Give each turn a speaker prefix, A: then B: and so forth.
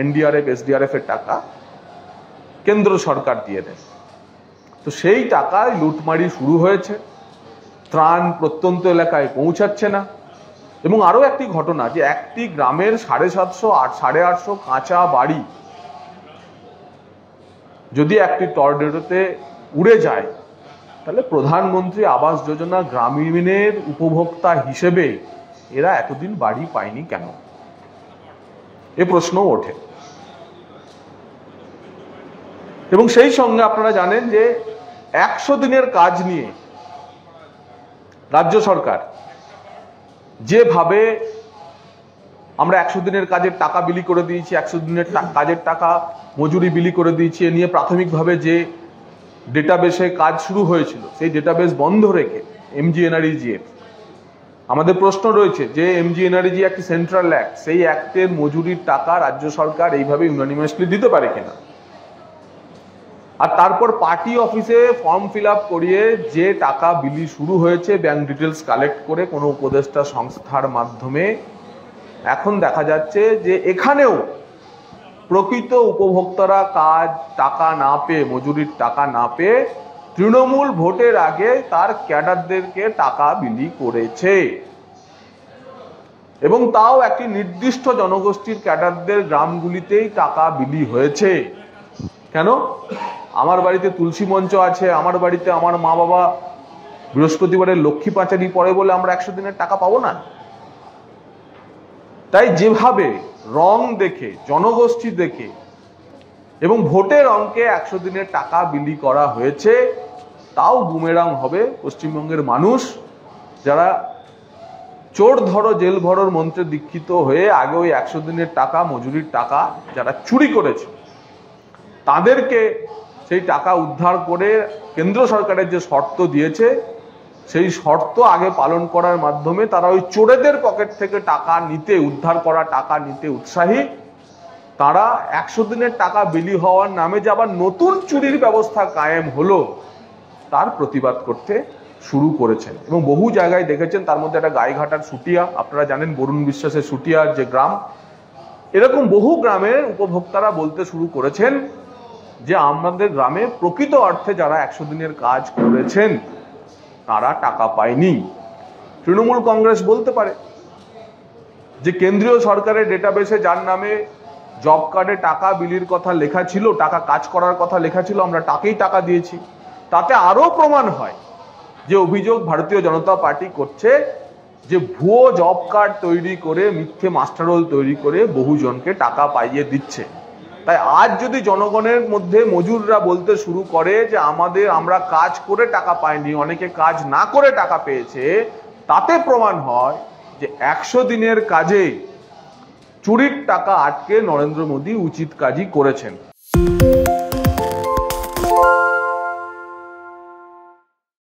A: NDRF SDRF এর টাকা কেন্দ্র সরকার দিয়ে দেয়। তো সেই টাকায় লুটমারি শুরু হয়েছে, ত্রাণ প্রত্যন্ত এলাকায় পৌঁছাচ্ছে না। এবং আরো একটি ঘটনা, যে একটি গ্রামের 750 850 কাঁচা বাড়ি যদি একটি টর্নেডোতে উড়ে যায়, তাহলে প্রধানমন্ত্রী আবাস যোজনা গ্রামীণের উপভোক্তা হিসেবে এরা এতদিন বাড়ি পায়নি কেন, এ প্রশ্ন ওঠে। এবং সেই সঙ্গে আপনারা জানেন যে 100 দিনের কাজ নিয়ে রাজ্য সরকার যেভাবে আমরা 100 দিনের কাজের টাকা বিলি করে দিয়েছি, 100 দিনের কাজের টাকা মজুরি বিলি করে দিয়েছি, এ নিয়ে প্রাথমিকভাবে যে ডেটাবেসে কাজ শুরু হয়েছিল সেই ডেটাবেস বন্ধ রেখে এমজিএনআরইজি এর আমাদের প্রশ্ন রয়েছে যে এমজিএনআরইজি একটি সেন্ট্রাল অ্যাক্ট, সেই অ্যাক্টের মজুরির টাকা রাজ্য সরকার এইভাবে ইউনানিমাসলি দিতে পারে কিনা। আর তারপর পার্টি অফিসে ফর্ম ফিল আপ করিয়ে যে টাকা বিলি শুরু হয়েছে ব্যাংক ডিটেলস কালেক্ট করে কোনো উপদেষ্টা সংস্থার মাধ্যমে, এখন দেখা যাচ্ছে যে এখানেও প্রকৃত উপভোক্তারা টাকা না পেয়ে, মজুরির টাকা না পেয়ে তৃণমূল ভোটের আগে তার ক্যাডারদেরকে টাকা বিলি করেছে। এবং তাও একটি নির্দিষ্ট জনগোষ্ঠীর ক্যাডারদের গ্রামগুলিতেই টাকা বিলি হয়েছে। কেন? আমার বাড়িতে তুলসী মঞ্চ আছে, আমার বাড়িতে আমার মা বাবা বৃহস্পতিবারের লক্ষ্মী পাঁচালি পড়ে বলে আমরা 100 দিনের টাকা পাবো না। তাই যেভাবে রং দেখে, জনগোষ্ঠী দেখে এবং ভোটের অঙ্কে 100 দিনের টাকা বিলি করা হয়েছে, তাও বুমেরাং হবে পশ্চিমবঙ্গের মানুষ যারা চোর ধরো জেল ভরোর মন্ত্রে দীক্ষিত হয়ে আগে ওই 100 দিনের টাকা মজুরির টাকা যারা চুরি করেছে তাদেরকে সেই টাকা উদ্ধার করে কেন্দ্র সরকারের যে শর্ত দিয়েছে সেই শর্ত আগে পালন করার মাধ্যমে তারা ওই চোরেদের পকেট থেকে টাকা নিতে, উদ্ধার করা টাকা নিতে উৎসাহী। তারা 100 দিনের টাকা বিলি হওয়ার নামে যে আবার নতুন চুরির ব্যবস্থা কায়েম হলো তার প্রতিবাদ করতে শুরু করেছেন। এবং বহু জায়গায় দেখেছেন, তার মধ্যে একটা গাইঘাটার সুটিয়া, আপনারা জানেন বরুণ বিশ্বাসের সুটিয়ার যে গ্রাম, এরকম বহু গ্রামের উপভোক্তারা বলতে শুরু করেছেন যে আমাদের গ্রামে প্রকৃত অর্থে যারা 100 দিনের কাজ করেছেন তারা টাকা পায়নি। তৃণমূল কংগ্রেস বলতে পারে যে কেন্দ্রীয় সরকারের ডেটাবেসে যার নামে জব কার্ডে টাকা বিলির কথা লেখা ছিল, টাকা কাজ করার কথা লেখা ছিল, আমরা তাকেই টাকা দিয়েছি। তাতে আরো প্রমাণ হয় যে অভিযোগ ভারতীয় জনতা পার্টি করছে যে ভুয়ো জব কার্ড তৈরি করে, মিথ্যে মাস্টার রোল তৈরি করে বহুজনকে টাকা পাইয়ে দিচ্ছে। তাই আজ যদি জনগণের মধ্যে মজুররা বলতে শুরু করে যে আমরা কাজ করে টাকা পাইনি, অনেকে কাজ না করে টাকা পেয়েছে, তাতে প্রমাণ হয় যে 100 দিনের কাজে চুরির টাকা আটকে নরেন্দ্র মোদী উচিত কাজই করেছেন।